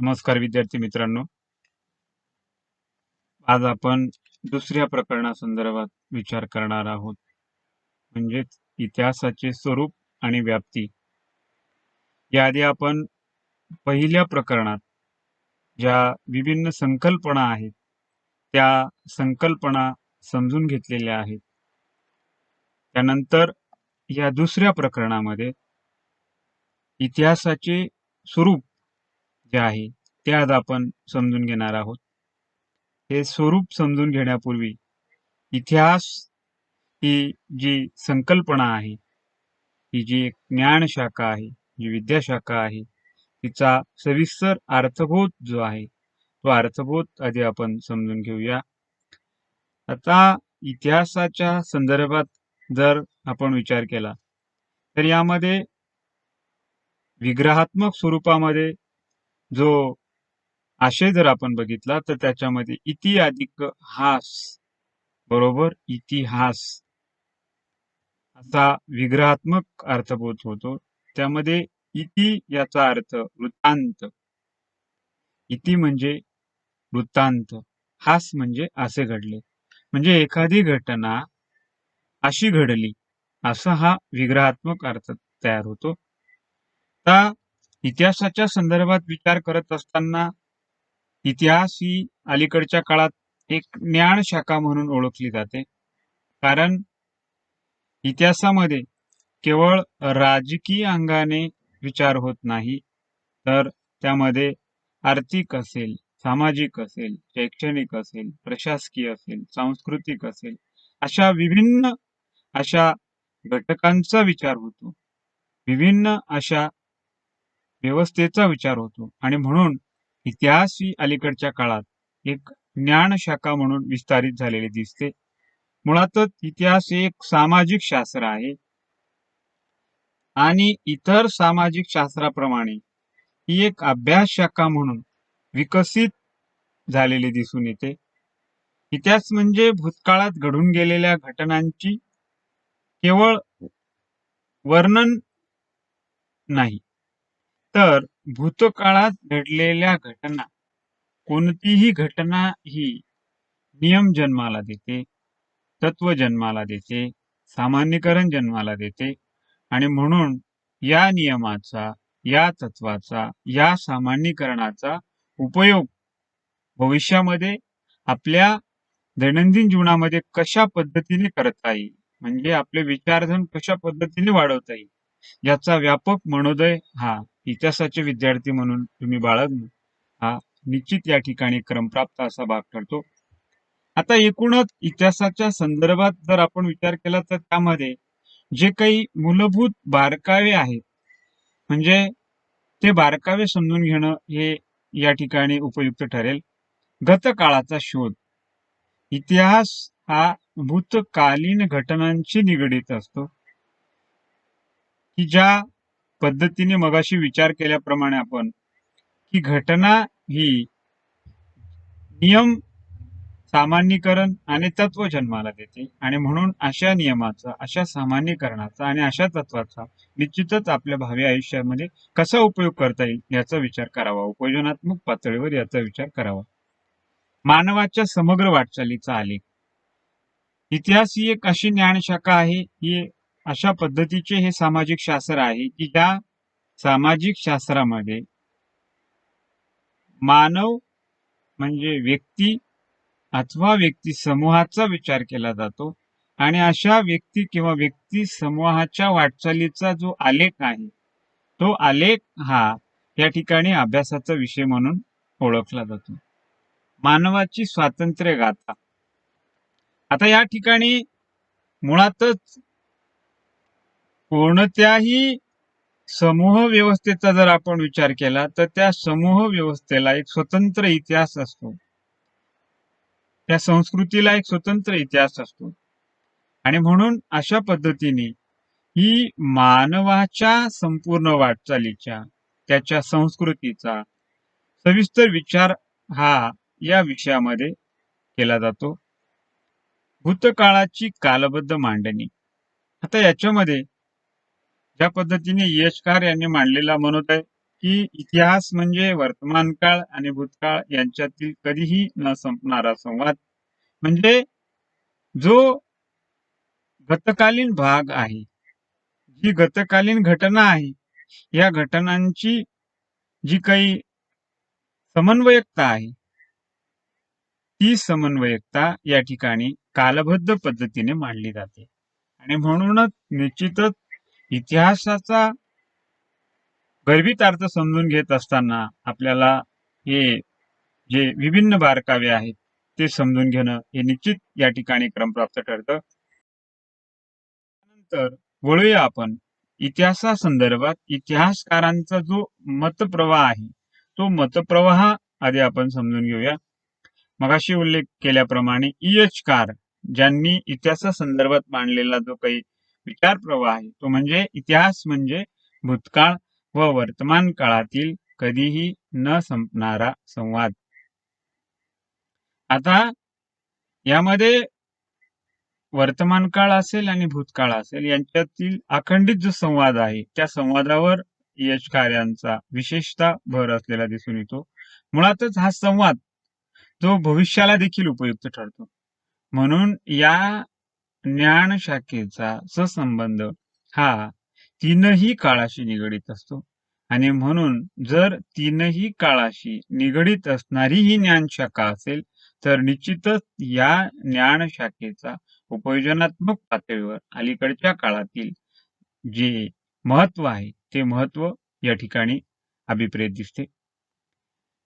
नमस्कार विद्यार्थी मित्रांनो. आज आपण दुसऱ्या प्रकरणासंदर्भात विचार करणार आहोत, म्हणजेच इतिहासाचे स्वरूप आणि व्याप्ती. याआधी आपण पहिल्या प्रकरणात ज्या विभिन्न संकल्पना आहेत त्या संकल्पना समजून घेतलेल्या आहेत. त्यानंतर या दुसऱ्या प्रकरणामध्ये इतिहासाचे स्वरूप जे आहे ते आज आपण समजून घेणार आहोत. हे स्वरूप समजून घेण्यापूर्वी इतिहास ही जी संकल्पना आहे, ही जी एक ज्ञान शाखा आहे, जी विद्याशाखा आहे, तिचा सविस्तर अर्थबोध जो आहे तो अर्थबोध आधी आपण समजून घेऊया. आता इतिहासाच्या संदर्भात जर आपण विचार केला तर यामध्ये विग्रहात्मक स्वरूपामध्ये जो आशय जर आपण बघितला तर त्याच्यामध्ये इति अधिक हास बरोबर इतिहास असा विग्रहात्मक अर्थबोध होतो. त्यामध्ये इति याचा अर्थ वृत्तांत, इति म्हणजे वृत्तांत, हास म्हणजे असे घडले, म्हणजे एखादी घटना अशी घडली असा हा विग्रहात्मक अर्थ तयार होतो. आता इतिहासाच्या संदर्भात विचार करत असताना इतिहास ही अलीकडच्या काळात एक ज्ञान शाखा म्हणून ओळखली जाते. कारण इतिहासामध्ये केवळ राजकीय अंगाने विचार होत नाही, तर त्यामध्ये आर्थिक असेल, सामाजिक असेल, शैक्षणिक असेल, प्रशासकीय असेल, सांस्कृतिक असेल, अशा विभिन्न अशा घटकांचा विचार होतो, विभिन्न अशा व्यवस्थेचा विचार होतो. आणि म्हणून इतिहास ही अलीकडच्या काळात एक ज्ञान शाखा म्हणून विस्तारित झालेली दिसते. मुळातच इतिहास हे एक सामाजिक शास्त्र आहे आणि इतर सामाजिक शास्त्राप्रमाणे ही एक अभ्यास शाखा म्हणून विकसित झालेली दिसून येते. इतिहास म्हणजे भूतकाळात घडून गेलेल्या घटनांची केवळ वर्णन नाही, तर भूतकाळात घडलेल्या घटना, कोणतीही घटना ही नियम जन्माला देते, तत्व जन्माला देते, सामान्यीकरण जन्माला देते. आणि म्हणून या नियमाचा, या तत्वाचा, या सामान्यीकरणाचा उपयोग भविष्यामध्ये आपल्या दैनंदिन जीवनामध्ये कशा पद्धतीने करता येईल, म्हणजे आपले विचारधन कशा पद्धतीने वाढवता येईल, याचा व्यापक मनोदय हा इतिहासाचे विद्यार्थी म्हणून तुम्ही बाळगणं हा निश्चित या ठिकाणी क्रमप्राप्त असा भाग ठरतो. आता एकूणच इतिहासाच्या संदर्भात जर आपण विचार केला तर त्यामध्ये जे काही मूलभूत बारकावे आहेत, म्हणजे ते बारकावे समजून घेणं हे या ठिकाणी उपयुक्त ठरेल. गतकाळाचा शोध. इतिहास हा भूतकालीन घटनांशी निगडीत असतो, की ज्या पद्धतीने मगाशी विचार केल्याप्रमाणे आपण की घटना ही नियम, सामान्यीकरण आणि तत्व जन्माला देते. आणि म्हणून अशा नियमाचा, अशा सामान्यीकरणाचा आणि अशा तत्वाचा निश्चितच आपल्या भावी आयुष्यामध्ये कसा उपयोग करता येईल याचा विचार करावा, उपयोजनात्मक पातळीवर याचा विचार करावा. मानवाच्या समग्र वाटचालीचा आलेख. इतिहास ही एक अशी ज्ञानशाखा आहे, ही अशा पद्धतीचे हे सामाजिक शास्त्र आहे की ज्या सामाजिक शास्त्रामध्ये मानव म्हणजे व्यक्ती अथवा व्यक्ती समूहाचा विचार केला जातो. आणि अशा व्यक्ती किंवा व्यक्ती समूहाच्या वाटचालीचा जो आलेख आहे, तो आलेख हा या ठिकाणी अभ्यासाचा विषय म्हणून ओळखला जातो. मानवाची स्वातंत्र्य गाथा. आता या ठिकाणी मुळातच कोणत्याही समूह व्यवस्थेचा जर आपण विचार केला तर त्या समूह व्यवस्थेला एक स्वतंत्र इतिहास असतो, त्या संस्कृतीला एक स्वतंत्र इतिहास असतो. आणि म्हणून अशा पद्धतीने ही मानवाच्या संपूर्ण वाटचालीच्या, त्याच्या संस्कृतीचा सविस्तर विचार हा या विषयामध्ये केला जातो. भूतकाळाची कालबद्ध मांडणी. आता याच्यामध्ये ज्या पद्धतीने यशकार यांनी मांडलेला मनोदय की इतिहास म्हणजे वर्तमान काळ आणि भूतकाळ यांच्यातील कधीही न संपणारा संवाद. म्हणजे जो गतकालीन भाग आहे, जी गतकालीन घटना आहे, या घटनांची जी काही समन्वयकता आहे, ती समन्वयकता या ठिकाणी कालबद्ध पद्धतीने मांडली जाते. आणि म्हणूनच निश्चितच इतिहासाचा गर्भित अर्थ समजून घेत असताना आपल्याला हे जे विभिन्न बारकावे आहेत ते समजून घेणं हे निश्चित या ठिकाणी क्रमप्राप्त ठरतं. तर वळूया आपण इतिहासासंदर्भात इतिहासकारांचा जो मतप्रवाह आहे, तो मतप्रवाह आधी आपण समजून घेऊया. मगाशी उल्लेख केल्याप्रमाणे E.H. कार ज्यांनी इतिहासासंदर्भात मांडलेला जो काही विचार प्रवाह आहे, तो म्हणजे इतिहास म्हणजे भूतकाळ व वर्तमान काळातील कधीही न संपणारा संवाद. आता यामध्ये वर्तमान काळ असेल आणि भूतकाळ असेल यांच्यातील अखंडित जो संवाद आहे, त्या संवादावर E.H. कार यांचा विशेषतः भर असलेला दिसून येतो. मुळातच हा संवाद जो भविष्याला देखील उपयुक्त ठरतो. म्हणून या ज्ञान शाखेचा सहसंबंध हा तीनही काळाशी निगडित असतो. आणि म्हणून जर तीनही काळाशी निगडित असणारी ही ज्ञान शाखा असेल तर निश्चितच या ज्ञान शाखेचा उपयोजनात्मक पातळीवर अलीकडच्या काळातील जे महत्व आहे ते महत्व या ठिकाणी अभिप्रेत दिसते.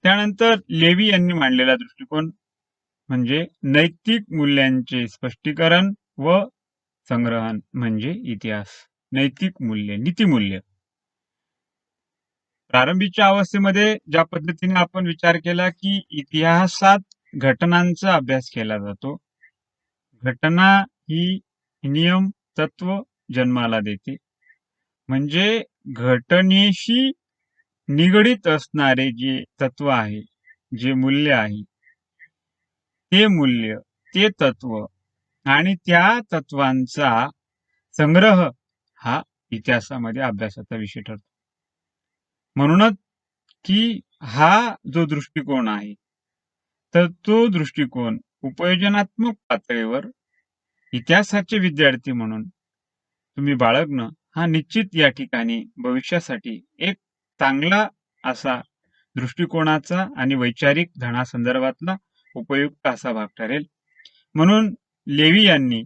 त्यानंतर लेवी यांनी मांडलेला दृष्टिकोन म्हणजे नैतिक मूल्यांचे स्पष्टीकरण व संग्रहण म्हणजे इतिहास. नैतिक मूल्य, नीतिमूल्य. प्रारंभीच्या अवस्थेमध्ये ज्या पद्धतीने आपण विचार केला की इतिहासात घटनांचा अभ्यास केला जातो. घटना ही नियम तत्व जन्माला देते. म्हणजे घटनेशी निगडित असणारे जे तत्व आहे, जे मूल्य आहे, ते मूल्य, ते तत्व आणि त्या तत्वांचा संग्रह हा इतिहासामध्ये अभ्यासाचा विषय ठरतो. म्हणूनच की हा जो दृष्टिकोन आहे, तर तो दृष्टिकोन उपयोजनात्मक पातळीवर इतिहासाचे विद्यार्थी म्हणून तुम्ही बाळगणं हा निश्चित या ठिकाणी भविष्यासाठी एक चांगला असा दृष्टिकोनाचा आणि वैचारिक धनासंदर्भातला उपयुक्त असा भाग ठरेल. म्हणून लेवी यांनी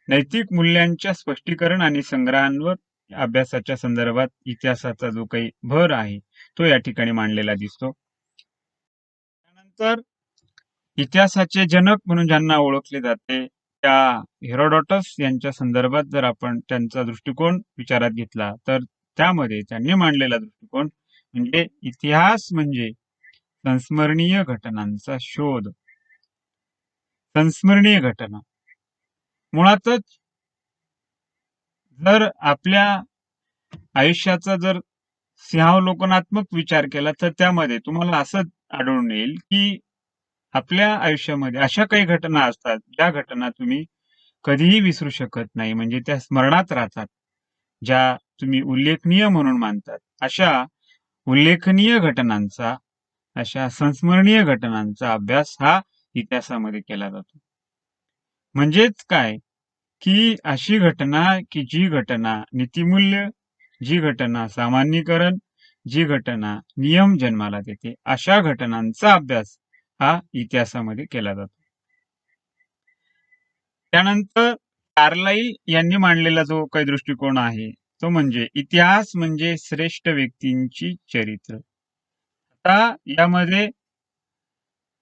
नैतिक मूल्यांच्या स्पष्टीकरण आणि संग्रहांवर अभ्यासाच्या संदर्भात इतिहासाचा जो काही भर आहे तो या ठिकाणी मांडलेला दिसतो. त्यानंतर इतिहासाचे जनक म्हणून ज्यांना ओळखले जाते त्या हेरोडोटस यांच्या संदर्भात जर आपण त्यांचा दृष्टिकोन विचारात घेतला तर त्यामध्ये त्यांनी मांडलेला दृष्टिकोन म्हणजे इतिहास म्हणजे संस्मरणीय घटनांचा शोध. संस्मरणीय घटना मुळातच जर आपल्या आयुष्याचा जर सिंहावलोकनात्मक विचार केला तर त्यामध्ये तुम्हाला असं आढळून येईल की आपल्या आयुष्यामध्ये अशा काही घटना असतात ज्या घटना तुम्ही कधीही विसरू शकत नाही, म्हणजे त्या स्मरणात राहतात, ज्या तुम्ही उल्लेखनीय म्हणून मानतात. अशा उल्लेखनीय घटनांचा, अशा संस्मरणीय घटनांचा अभ्यास हा इतिहासामध्ये केला जातो. म्हणजेच काय की अशी घटना की जी घटना नीतिमूल्य, जी घटना सामान्यीकरण, जी घटना नियम जन्माला देते, अशा घटनांचा अभ्यास हा इतिहासामध्ये केला जातो. त्यानंतर कार्लाइल यांनी मांडलेला जो काही दृष्टिकोन आहे तो म्हणजे इतिहास म्हणजे श्रेष्ठ व्यक्तींची चरित्र. आता यामध्ये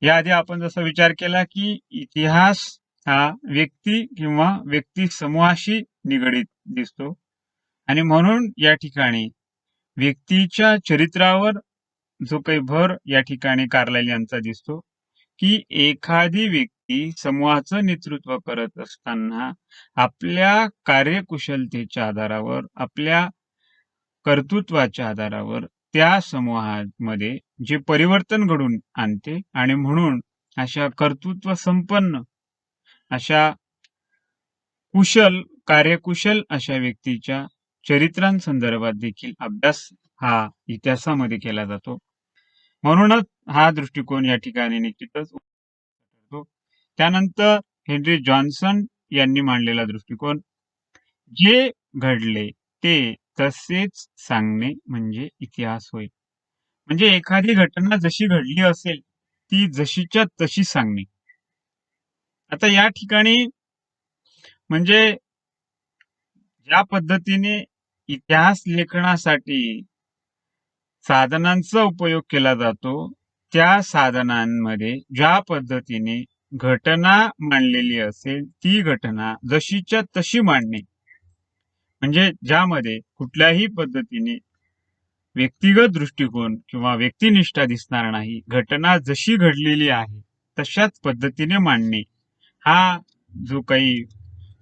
याआधी आपण जसा विचार केला की इतिहास हा व्यक्ती किंवा व्यक्ती समूहाशी निगडित दिसतो आणि म्हणून या ठिकाणी व्यक्तीच्या चरित्रावर जो काही भर या ठिकाणी कार्लाइल यांचा दिसतो की एखादी व्यक्ती समूहाचं नेतृत्व करत असताना आपल्या कार्यकुशलतेच्या आधारावर, आपल्या कर्तृत्वाच्या आधारावर त्या समूहामध्ये जे परिवर्तन घडून आणते आणि म्हणून अशा कर्तृत्व संपन्न, अशा कार्यकुशल अशा व्यक्तीच्या चरित्रांसंदर्भात देखील अभ्यास हा इतिहासामध्ये केला जातो. म्हणूनच हा दृष्टिकोन या ठिकाणी निश्चितच ठरतो. त्यानंतर हेनरी जॉन्सन यांनी मांडलेला दृष्टिकोन, जे घडले ते तसेच सांगणे म्हणजे इतिहास होय. म्हणजे एखादी घटना जशी घडली असेल ती जशीच्या तशी सांगणे. आता या ठिकाणी म्हणजे ज्या पद्धतीने इतिहास लेखनासाठी साधनांचा उपयोग केला जातो, त्या साधनांमध्ये ज्या पद्धतीने घटना मांडलेली असेल ती घटना जशीच्या तशी मांडणे, म्हणजे ज्यामध्ये कुठल्याही पद्धतीने व्यक्तिगत दृष्टिकोन किंवा व्यक्तिनिष्ठा दिसणार नाही, घटना जशी घडलेली आहे तशाच पद्धतीने मांडणे, हा जो काही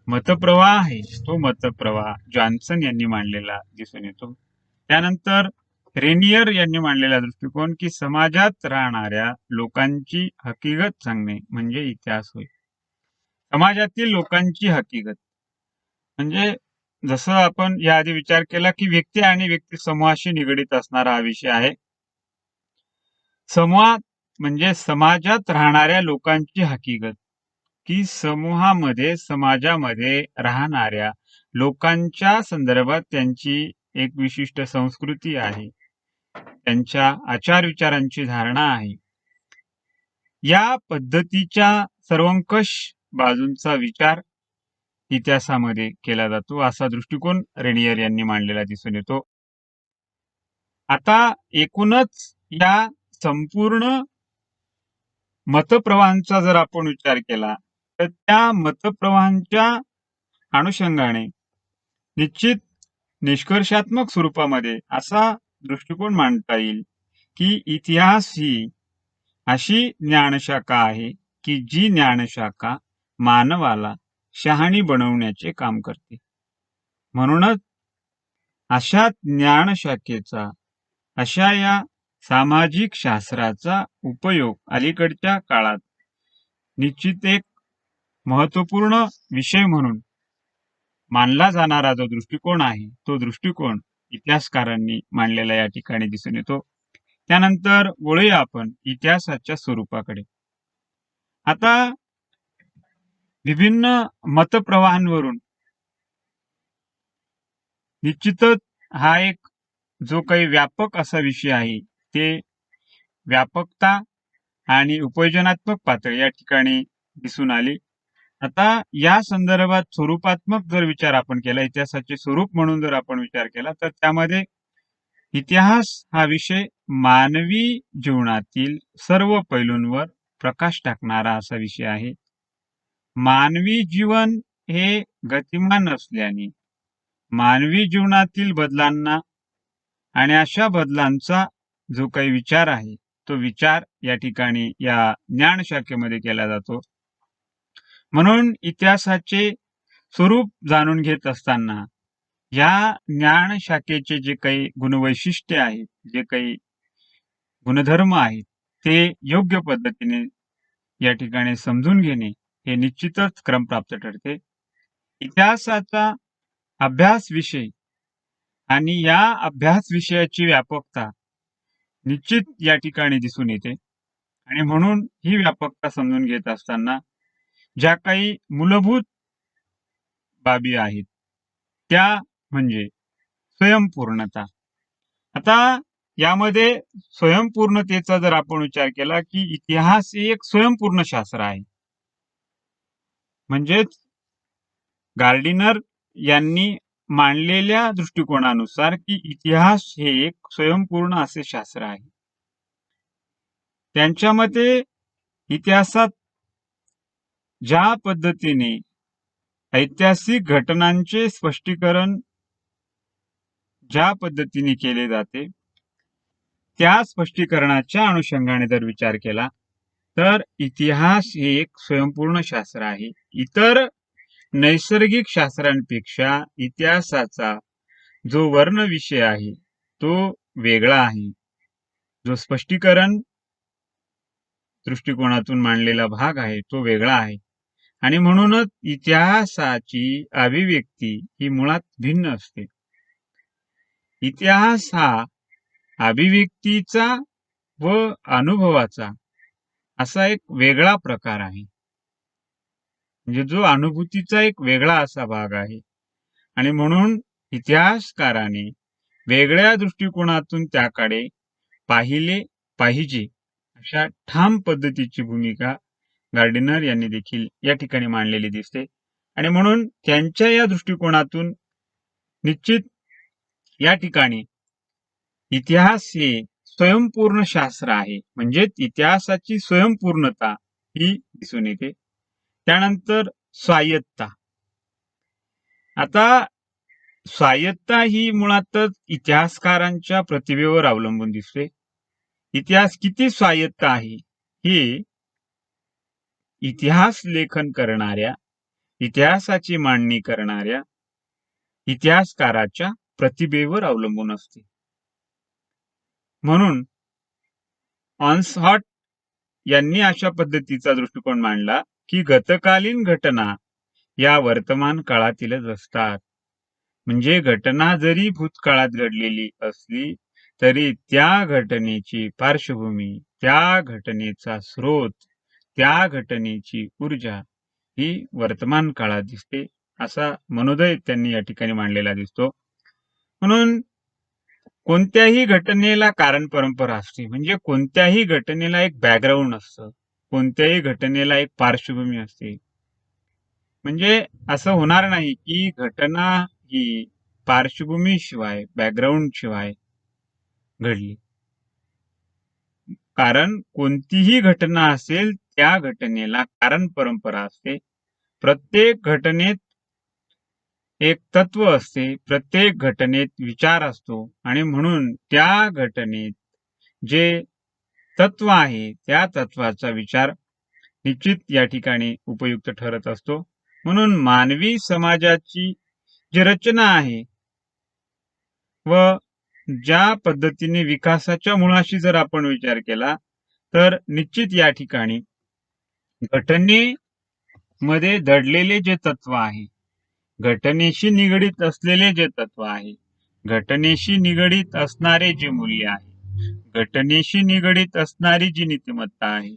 मतप्रवाह आहे तो मतप्रवाह जॉन्सन यांनी मांडलेला दिसून येतो. त्यानंतर रेनियर यांनी मांडलेला दृष्टिकोन, की समाजात राहणाऱ्या लोकांची हकीकत सांगणे म्हणजे इतिहास होय. समाजातील लोकांची हकीकत म्हणजे जसं आपण याआधी विचार केला की व्यक्ती आणि व्यक्ती समूहाशी निगडीत असणारा हा विषय आहे. समूहात म्हणजे समाजात राहणाऱ्या लोकांची हकीकत, की समूहामध्ये समाजामध्ये राहणाऱ्या लोकांच्या संदर्भात त्यांची एक विशिष्ट संस्कृती आहे, त्यांच्या आचार विचारांची धारणा आहे. या पद्धतीच्या सर्वंकष बाजूंचा विचार इतिहासामध्ये केला जातो, असा दृष्टिकोन रेनियर यांनी मांडलेला दिसून येतो. आता एकूणच या संपूर्ण मतप्रवाहांचा जर आपण विचार केला तर त्या मतप्रवाहांच्या अनुषंगाने निश्चित निष्कर्षात्मक स्वरूपामध्ये असा दृष्टिकोन मांडता येईल की इतिहास ही अशी ज्ञानशाखा आहे की जी ज्ञानशाखा मानवाला शहाणी बनवण्याचे काम करते. म्हणूनच अशा ज्ञानशाखेचा, अशा या सामाजिक शास्त्राचा उपयोग अलीकडच्या काळात निश्चित एक महत्वपूर्ण विषय म्हणून मानला जाणारा जो दृष्टिकोन आहे तो दृष्टिकोन इतिहासकारांनी मांडलेला या ठिकाणी दिसून येतो. त्यानंतर वळूया आपण इतिहासाच्या स्वरूपाकडे. आता विभिन्न मतप्रवाहांवरून निश्चितच हा एक जो काही व्यापक असा विषय आहे ते व्यापकता आणि उपयोजनात्मक पातळी या ठिकाणी दिसून आली. आता या संदर्भात स्वरूपात्मक जर विचार आपण केला, इतिहासाचे स्वरूप म्हणून जर आपण विचार केला तर त्यामध्ये इतिहास हा विषय मानवी जीवनातील सर्व पैलूंवर प्रकाश टाकणारा असा विषय आहे. मानवी जीवन हे गतिमान असल्याने मानवी जीवनातील बदलांना आणि अशा बदलांचा जो काही विचार आहे तो विचार या ठिकाणी या ज्ञान शाखेमध्ये केला जातो. म्हणून इतिहासाचे स्वरूप जाणून घेत असताना या ज्ञान शाखेचे जे काही गुणवैशिष्ट्य आहेत, जे काही गुणधर्म आहेत ते योग्य पद्धतीने या ठिकाणी समजून घेणे हे निश्चितच क्रमप्राप्त ठरते. इतिहासाचा अभ्यास विषय आणि या अभ्यास विषयाची व्यापकता निश्चित या ठिकाणी दिसून येते आणि म्हणून ही व्यापकता समजून घेत असताना ज्या काही मूलभूत बाबी आहेत त्या म्हणजे स्वयंपूर्णता. आता यामध्ये स्वयंपूर्णतेचा जर आपण विचार केला की इतिहास हे एक स्वयंपूर्ण शास्त्र आहे, म्हणजेच गार्डिनर यांनी मांडलेल्या दृष्टिकोनानुसार की इतिहास हे एक स्वयंपूर्ण असे शास्त्र आहे. त्यांच्या मते इतिहासात ज्या पद्धतीने ऐतिहासिक घटनांचे स्पष्टीकरण ज्या पद्धतीने केले जाते त्या स्पष्टीकरणाच्या अनुषंगाने जर विचार केला तर इतिहास हे एक स्वयंपूर्ण शास्त्र आहे. इतर नैसर्गिक शास्त्रांपेक्षा इतिहासाचा जो वर्ण विषय आहे तो वेगळा आहे. जो स्पष्टीकरण दृष्टिकोनातून मांडलेला भाग आहे तो वेगळा आहे आणि म्हणूनच इतिहासाची अभिव्यक्ती ही मुळात भिन्न असते. इतिहास हा अभिव्यक्तीचा व अनुभवाचा असा एक वेगळा प्रकार आहे. म्हणजे जो अनुभूतीचा एक वेगळा असा भाग आहे. आणि म्हणून इतिहासकाराने वेगळ्या दृष्टिकोनातून त्याकडे पाहिले पाहिजे अशा ठाम पद्धतीची भूमिका गार्डिनर यांनी देखील या ठिकाणी मांडलेली दिसते. आणि म्हणून त्यांच्या या दृष्टिकोनातून निश्चित या ठिकाणी इतिहास हे स्वयंपूर्ण शास्त्र आहे. म्हणजेच इतिहासाची स्वयंपूर्णता ही दिसून येते. त्यानंतर स्वायत्तता. आता स्वायत्तता ही मुळातच इतिहासकारांच्या प्रतिभेवर अवलंबून दिसते. इतिहास किती स्वायत्त आहे हे इतिहास लेखन करणाऱ्या, इतिहासाची मांडणी करणाऱ्या इतिहासकाराच्या प्रतिभेवर अवलंबून असते. म्हणून ऑनसॉट यांनी अशा पद्धतीचा दृष्टिकोन मांडला की गतकालीन घटना या वर्तमान काळातीलच असतात. म्हणजे घटना जरी भूतकाळात घडलेली असली तरी त्या घटनेची पार्श्वभूमी, त्या घटनेचा स्रोत, त्या घटनेची ऊर्जा ही वर्तमान काळात दिसते, असा मनोदय त्यांनी या ठिकाणी मांडलेला दिसतो. म्हणून कोणत्याही घटनेला कारण परंपरा असते. म्हणजे कोणत्याही घटनेला एक बॅकग्राऊंड असतं, कोणत्याही घटनेला एक पार्श्वभूमी असते. म्हणजे असं होणार नाही की घटना ही पार्श्वभूमीशिवाय, बॅकग्राऊंड शिवाय घडली. कारण कोणतीही घटना असेल त्या घटनेला कारण परंपरा असते. प्रत्येक घटनेत एक तत्व असते, प्रत्येक घटनेत विचार असतो आणि म्हणून त्या घटनेत जे तत्व आहे त्या तत्वाचा विचार निश्चित या ठिकाणी उपयुक्त ठरत असतो. म्हणून मानवी समाजाची जी रचना आहे व ज्या पद्धतीने विकासाच्या मुळाशी जर आपण विचार केला तर निश्चित या ठिकाणी घटनेमध्ये दडलेले जे तत्व आहे, घटनेशी निगडीत असलेले जे तत्व आहे, घटनेशी निगडीत असणारे जे मूल्य आहे, घटनेशी निगडीत असणारी जी नीतिमत्ता आहे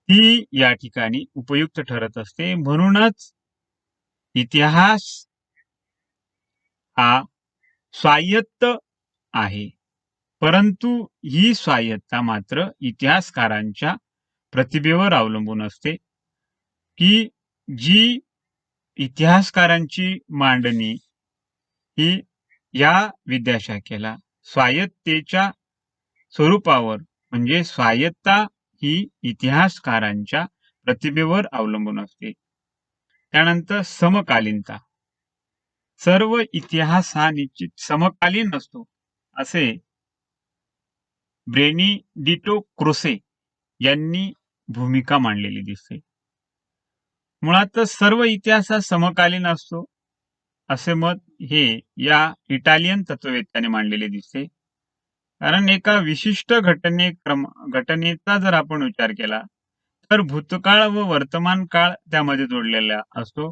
ती या ठिकाणी उपयुक्त ठरत असते. म्हणूनच इतिहास हा स्वायत्त आहे, परंतु ही स्वायत्तता मात्र इतिहासकारांच्या प्रतिभेवर अवलंबून असते की जी इतिहासकारांची मांडणी ही या विद्याशाखेला स्वायत्तेच्या स्वरूपावर, म्हणजे स्वायत्तता ही इतिहासकारांच्या प्रतिभेवर अवलंबून असते. त्यानंतर समकालीनता. सर्व इतिहास हा निश्चित समकालीन असतो असे बेनिडिक्टो क्रोसे यांनी भूमिका मांडलेली दिसते. मुळातच सर्व इतिहास हा समकालीन असतो असे मत हे या इटालियन तत्ववेत्याने मांडलेले दिसते. कारण एका विशिष्ट घटनेचा जर आपण विचार केला तर भूतकाळ व वर्तमान काळ त्यामध्ये जोडलेला असतो.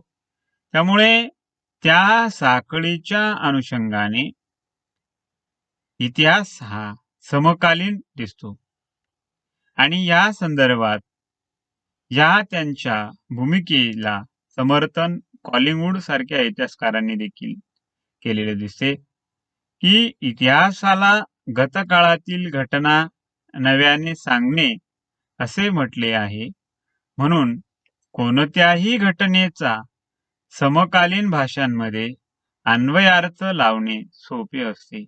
त्यामुळे त्या साखळीच्या अनुषंगाने इतिहास हा समकालीन दिसतो. आणि या संदर्भात या त्यांच्या भूमिकेला समर्थन कॉलिंगवूड सारख्या इतिहासकारांनी देखील केलेले दिसते की इतिहासाला गतकाळातील घटना नव्याने सांगणे असे म्हटले आहे. म्हणून कोणत्याही घटनेचा समकालीन भाषांमध्ये अन्वयार्थ लावणे सोपे असते.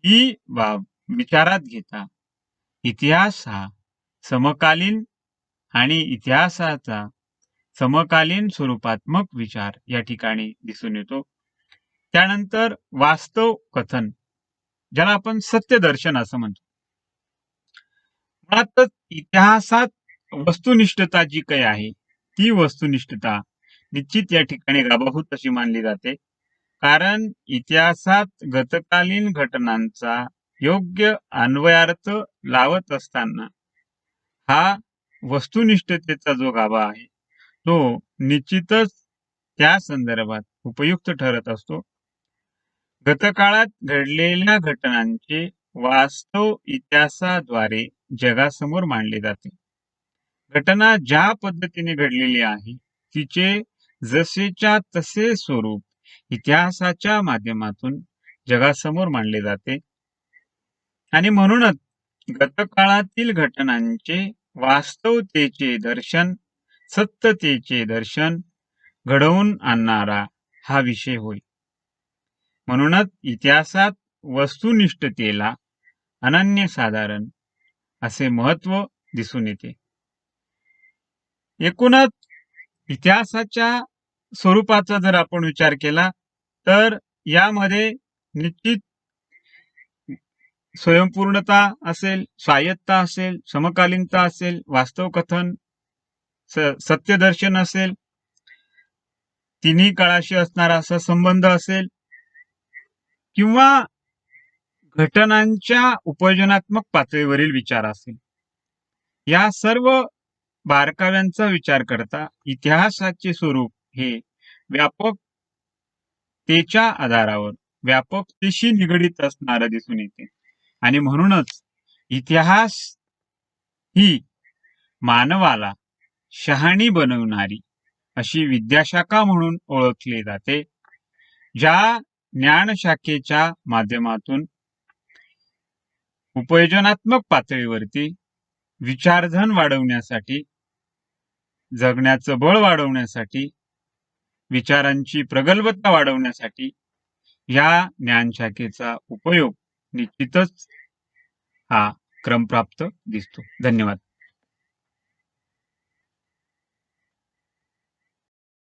ही बाब विचारात घेता इतिहास हा समकालीन आणि इतिहासाचा समकालीन स्वरूपात्मक विचार या ठिकाणी दिसून येतो. त्यानंतर वास्तव कथन, ज्याला आपण सत्यदर्शन असं म्हणतो. मुळातच इतिहासात वस्तुनिष्ठता जी काही आहे ती वस्तुनिष्ठता निश्चित या ठिकाणी गाभाभूत अशी मानली जाते. कारण इतिहासात गतकालीन घटनांचा योग्य अन्वयार्थ लावत असताना हा वस्तुनिष्ठतेचा जो गाभा आहे तो निश्चितच त्या संदर्भात उपयुक्त ठरत असतो. गतकाळात घडलेल्या घटनांचे वास्तव इतिहासाद्वारे जगासमोर मांडले जाते. घटना ज्या पद्धतीने घडलेली आहे तिचे जसेच्या तसे स्वरूप इतिहासाच्या माध्यमातून जगासमोर मांडले जाते आणि म्हणूनच गतकाळातील घटनांचे वास्तवतेचे दर्शन, सत्यतेचे दर्शन घडवून आणणारा हा विषय होय. म्हणूनच इतिहासात वस्तुनिष्ठतेला अनन्यसाधारण असे महत्त्व दिसून येते. एकूणच इतिहासाच्या स्वरूपाचा जर आपण विचार केला तर यामध्ये निश्चित स्वयंपूर्णता असेल, स्वायत्तता असेल, समकालीनता असेल, वास्तवकथन, सत्यदर्शन असेल, तिन्ही काळाशी असणारा असा संबंध असेल किंवा घटनांच्या उपयोजनात्मक पातळीवरील विचार असेल, या सर्व बारकाव्यांचा विचार करता इतिहासाचे स्वरूप हे व्यापकतेच्या आधारावर व्यापकतेशी निगडीत असणारं दिसून येते आणि म्हणूनच इतिहास ही मानवाला शहाणी बनवणारी अशी विद्याशाखा म्हणून ओळखली जाते, ज्या ज्ञानशाखेच्या माध्यमातून उपयोजनात्मक पातळीवरती विचारधन वाढवण्यासाठी, जगण्याचं बळ वाढवण्यासाठी, विचारांची प्रगल्भता वाढवण्यासाठी या ज्ञानशाखेचा उपयोग निश्चितच हा क्रमप्राप्त दिसतो. धन्यवाद.